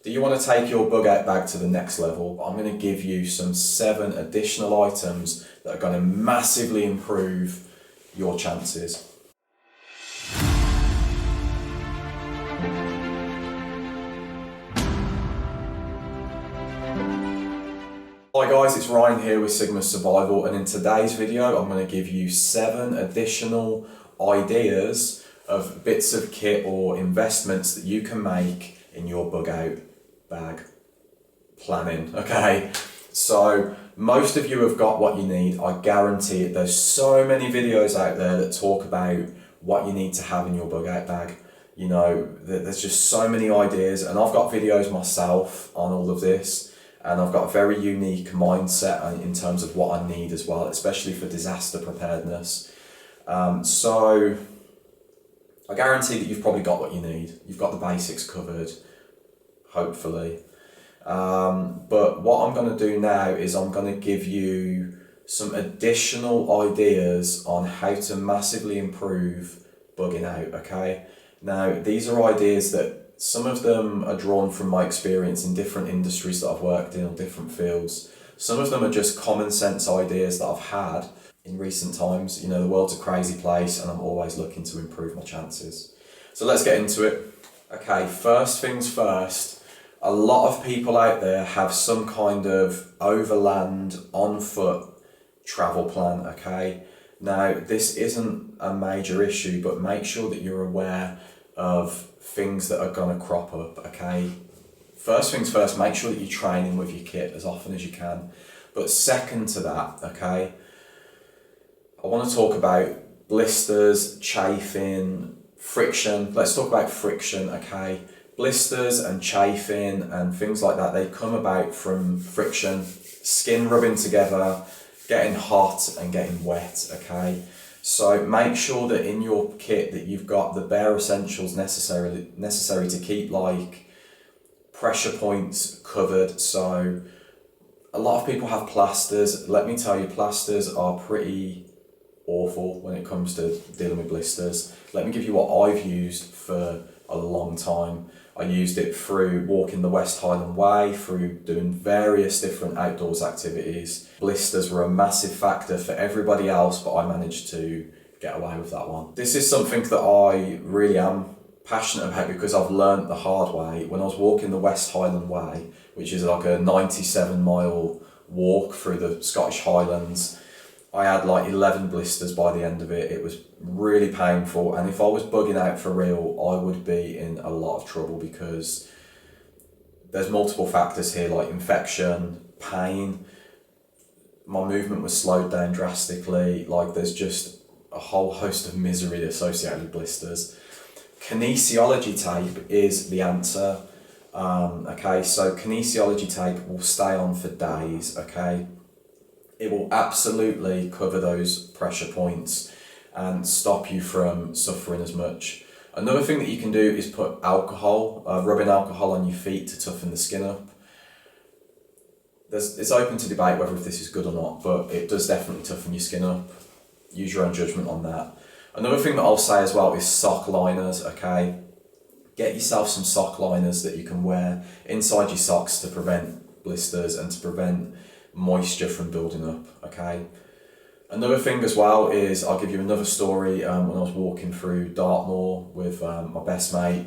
Do you want to take your bug out bag to the next level? I'm going to give you some 7 additional items that are going to massively improve your chances. Hi guys, it's Ryan here with Sigma Survival, and in today's video I'm going to give you 7 additional ideas of bits of kit or investments that you can make in your bug out bag planning. Okay, so most of you have got what you need, I guarantee it. There's so many videos out there that talk about what you need to have in your bug out bag. You know, there's just so many ideas, and I've got videos myself on all of this, and I've got a very unique mindset in terms of what I need as well, especially for disaster preparedness. So I guarantee that you've probably got what you need. You've got the basics covered, hopefully. But what I'm going to do now is I'm going to give you some additional ideas on how to massively improve bugging out, okay? Now, these are ideas that some of them are drawn from my experience in different industries that I've worked in or different fields. Some of them are just common sense ideas that I've had in recent times. You know, the world's a crazy place and I'm always looking to improve my chances. So let's get into it. Okay, first things first, a lot of people out there have some kind of overland, on foot travel plan, okay? Now, this isn't a major issue, but make sure that you're aware of things that are going to crop up, okay? First things first, make sure that you're training with your kit as often as you can. But second to that, okay, I want to talk about blisters, chafing, friction. Let's talk about friction, okay? Blisters and chafing and things like that, they come about from friction, skin rubbing together, getting hot and getting wet, okay? So make sure that in your kit that you've got the bare essentials necessary to keep like pressure points covered. So a lot of people have plasters. Let me tell you, plasters are pretty awful when it comes to dealing with blisters. Let me give you what I've used for a long time. I used it through walking the West Highland Way, through doing various different outdoors activities. Blisters were a massive factor for everybody else, but I managed to get away with that one. This is something that I really am passionate about because I've learnt the hard way. When I was walking the West Highland Way, which is like a 97-mile walk through the Scottish Highlands, I had like 11 blisters by the end of it. It was really painful, and if I was bugging out for real, I would be in a lot of trouble because there's multiple factors here, like infection, pain, my movement was slowed down drastically, like there's just a whole host of misery associated with blisters. Kinesiology tape is the answer. Okay, so kinesiology tape will stay on for days, okay? It will absolutely cover those pressure points and stop you from suffering as much. Another thing that you can do is put alcohol, rubbing alcohol on your feet to toughen the skin up. It's open to debate whether if this is good or not, but it does definitely toughen your skin up. Use your own judgment on that. Another thing that I'll say as well is sock liners, okay? Get yourself some sock liners that you can wear inside your socks to prevent blisters and to prevent moisture from building up, okay? Another thing as well is, I'll give you another story. When I was walking through Dartmoor with my best mate,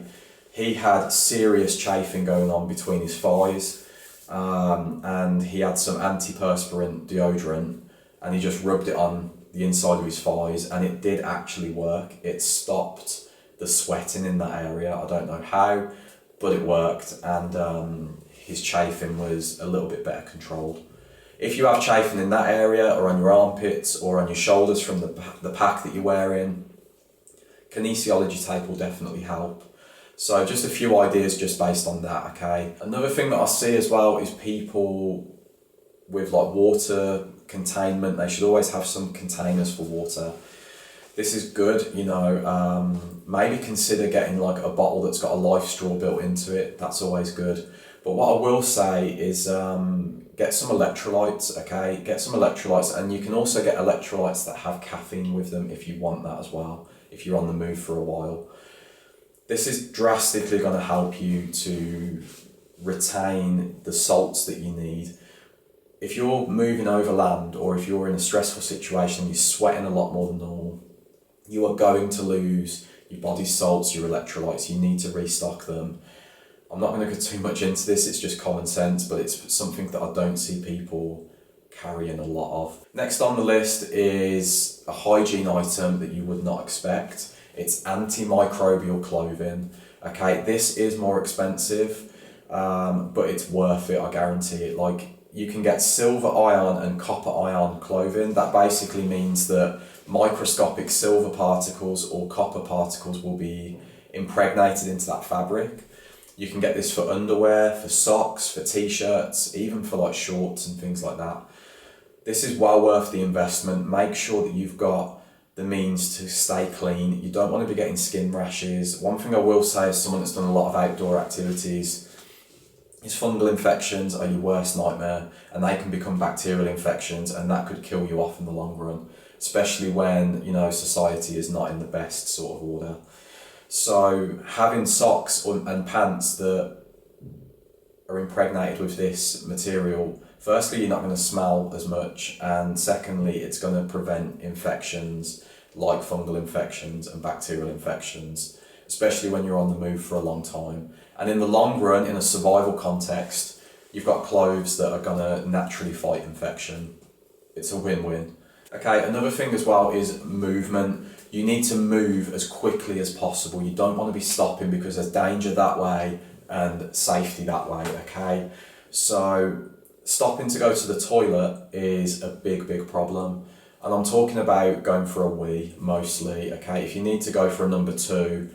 he had serious chafing going on between his thighs, and he had some antiperspirant deodorant, and he just rubbed it on the inside of his thighs, and it did actually work. It stopped the sweating in that area. I don't know how, but it worked, and his chafing was a little bit better controlled. If you have chafing in that area, or on your armpits, or on your shoulders from the pack that you're wearing, kinesiology tape will definitely help. So just a few ideas just based on that, okay? Another thing that I see as well is people with like water containment. They should always have some containers for water. This is good, you know, maybe consider getting like a bottle that's got a life straw built into it. That's always good. But what I will say is get some electrolytes, okay? Get some electrolytes, and you can also get electrolytes that have caffeine with them if you want that as well, if you're on the move for a while. This is drastically going to help you to retain the salts that you need. If you're moving overland or if you're in a stressful situation and you're sweating a lot more than normal, you are going to lose your body's salts, your electrolytes. You need to restock them. I'm not going to go too much into this, it's just common sense, but it's something that I don't see people carrying a lot of. Next on the list is a hygiene item that you would not expect. It's antimicrobial clothing. Okay, this is more expensive, but it's worth it, I guarantee it. Like, you can get silver ion and copper ion clothing. That basically means that microscopic silver particles or copper particles will be impregnated into that fabric. You can get this for underwear, for socks, for t-shirts, even for like shorts and things like that. This is well worth the investment. Make sure that you've got the means to stay clean. You don't want to be getting skin rashes. One thing I will say as someone that's done a lot of outdoor activities is fungal infections are your worst nightmare, and they can become bacterial infections, and that could kill you off in the long run, especially when, you know, society is not in the best sort of order. So having socks and pants that are impregnated with this material, firstly, you're not going to smell as much, and secondly, it's going to prevent infections like fungal infections and bacterial infections, especially when you're on the move for a long time. And in the long run, in a survival context, you've got clothes that are going to naturally fight infection. It's a win-win. Okay, another thing as well is movement. You need to move as quickly as possible. You don't want to be stopping because there's danger that way and safety that way, okay? So stopping to go to the toilet is a big problem. And I'm talking about going for a wee mostly, okay? If you need to go for a number 2,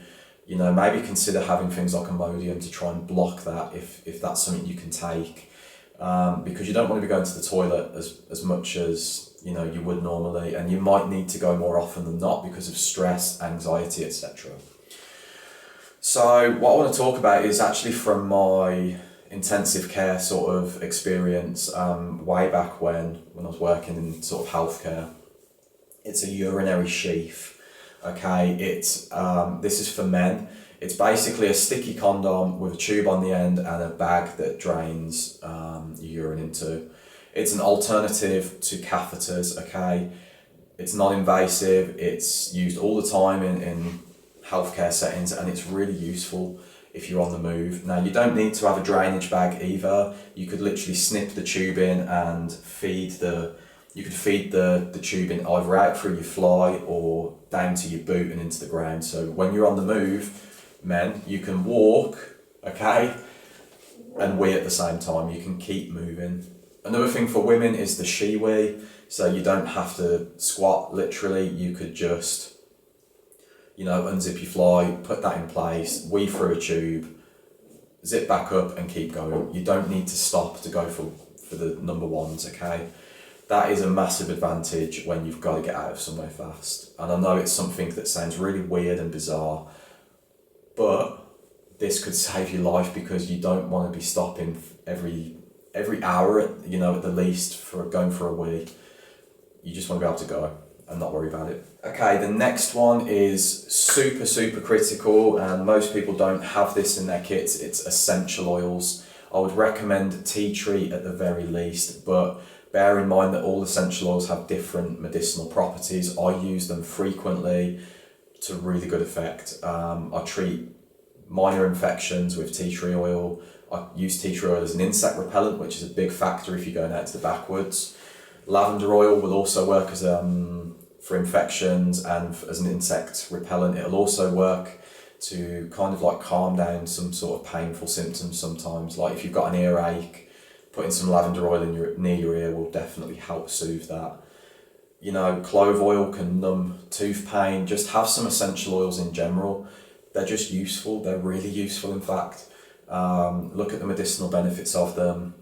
you know, maybe consider having things like Imodium to try and block that if that's something you can take. Because you don't want to be going to the toilet as much as, you know, you would normally, and you might need to go more often than not because of stress, anxiety, etc. So what I want to talk about is actually from my intensive care sort of experience way back when I was working in sort of healthcare. It's a urinary sheath. Okay, it's this is for men. It's basically a sticky condom with a tube on the end and a bag that drains your urine into. It's an alternative to catheters, okay? It's non-invasive, it's used all the time in healthcare settings, and it's really useful if you're on the move. Now, you don't need to have a drainage bag either. You could literally snip the tube in and feed the tube in either out through your fly or down to your boot and into the ground. So when you're on the move, men, you can walk, okay, and wee at the same time. You can keep moving. Another thing for women is the she-wee. So you don't have to squat, literally. You could just, you know, unzip your fly, put that in place, wee through a tube, zip back up and keep going. You don't need to stop to go for the number 1s, okay? That is a massive advantage when you've got to get out of somewhere fast. And I know it's something that sounds really weird and bizarre, but this could save your life because you don't want to be stopping every hour, you know, at the least for going for a wee. You just want to be able to go and not worry about it. Okay, the next one is super critical, and most people don't have this in their kits. It's essential oils. I would recommend tea tree at the very least, but bear in mind that all essential oils have different medicinal properties. I use them frequently to really good effect. I treat minor infections with tea tree oil. I use tea tree oil as an insect repellent, which is a big factor if you're going out to the backwoods. Lavender oil will also work as for infections and as an insect repellent. It'll also work to kind of like calm down some sort of painful symptoms sometimes. Like if you've got an earache, putting some lavender oil near your ear will definitely help soothe that. You know, clove oil can numb tooth pain. Just have some essential oils in general. They're just useful. They're really useful, in fact. Look at the medicinal benefits of them.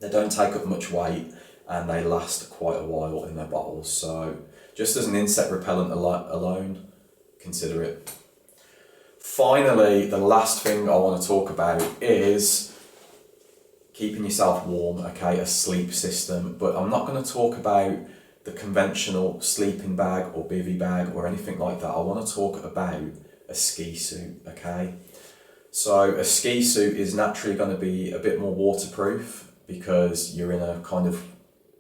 They don't take up much weight and they last quite a while in their bottles. So just as an insect repellent alone, consider it. Finally, the last thing I want to talk about is keeping yourself warm, okay, a sleep system. But I'm not going to talk about the conventional sleeping bag or bivy bag or anything like that. I want to talk about a ski suit, okay? So a ski suit is naturally going to be a bit more waterproof because you're in a kind of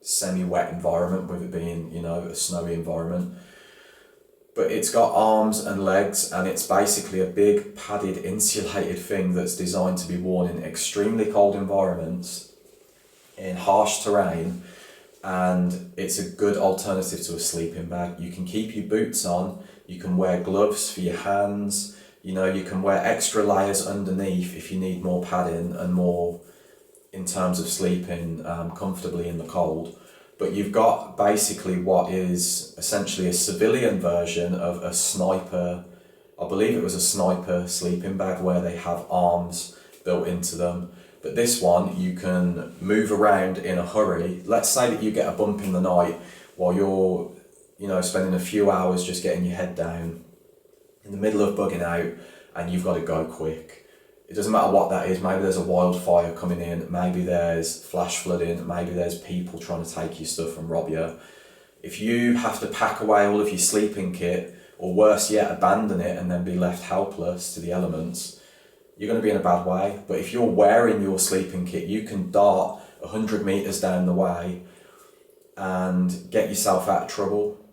semi-wet environment, with it being, you know, a snowy environment. But it's got arms and legs, and it's basically a big padded insulated thing that's designed to be worn in extremely cold environments, in harsh terrain, and it's a good alternative to a sleeping bag. You can keep your boots on, you can wear gloves for your hands, you know, you can wear extra layers underneath if you need more padding and more in terms of sleeping comfortably in the cold. But you've got basically what is essentially a civilian version of a sniper, I believe it was a sniper sleeping bag where they have arms built into them. But this one, you can move around in a hurry. Let's say that you get a bump in the night while you're, you know, spending a few hours just getting your head down in the middle of bugging out, and you've got to go quick. It doesn't matter what that is. Maybe there's a wildfire coming in, maybe there's flash flooding, maybe there's people trying to take your stuff and rob you. If you have to pack away all of your sleeping kit, or worse yet, abandon it and then be left helpless to the elements, you're going to be in a bad way. But if you're wearing your sleeping kit, you can dart 100 metres down the way and get yourself out of trouble.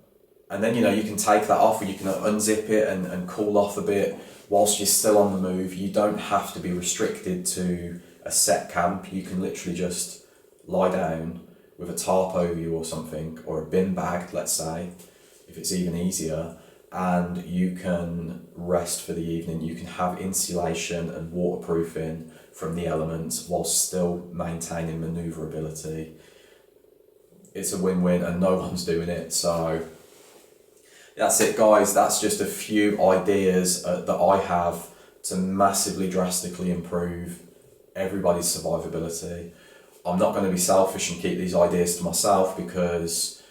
And then, you know, you can take that off, or you can unzip it and cool off a bit whilst you're still on the move. You don't have to be restricted to a set camp. You can literally just lie down with a tarp over you or something, or a bin bag, let's say, if it's even easier, and you can rest for the evening. You can have insulation and waterproofing from the elements whilst still maintaining manoeuvrability. It's a win-win, and no one's doing it. So that's it, guys. That's just a few ideas that I have to massively, drastically improve everybody's survivability. I'm not going to be selfish and keep these ideas to myself, because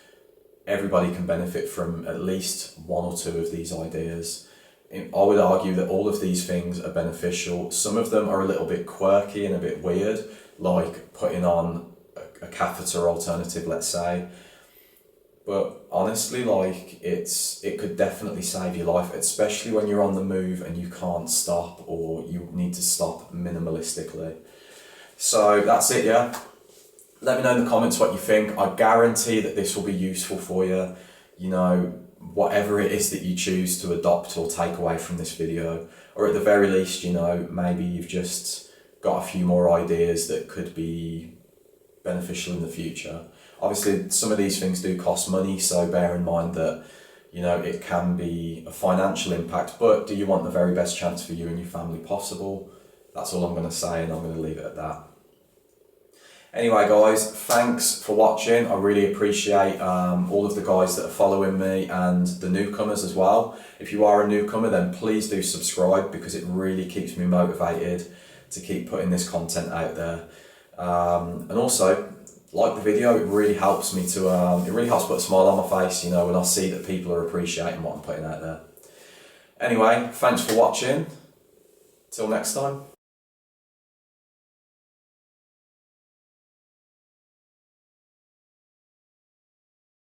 everybody can benefit from at least one or two of these ideas. I would argue that all of these things are beneficial. Some of them are a little bit quirky and a bit weird, like putting on a catheter alternative, let's say. But honestly, like, it could definitely save your life, especially when you're on the move and you can't stop, or you need to stop minimalistically. So that's it, yeah. Let me know in the comments what you think. I guarantee that this will be useful for you. You know, whatever it is that you choose to adopt or take away from this video, or at the very least, you know, maybe you've just got a few more ideas that could be beneficial in the future. Obviously, some of these things do cost money, so bear in mind that, you know, it can be a financial impact, but do you want the very best chance for you and your family possible? That's all I'm going to say, and I'm going to leave it at that. Anyway, guys, thanks for watching. I really appreciate all of the guys that are following me, and the newcomers as well. If you are a newcomer, then please do subscribe, because it really keeps me motivated to keep putting this content out there. And also, like the video. It really helps me to, it really helps put a smile on my face, you know, when I see that people are appreciating what I'm putting out there. Anyway, thanks for watching. Till next time.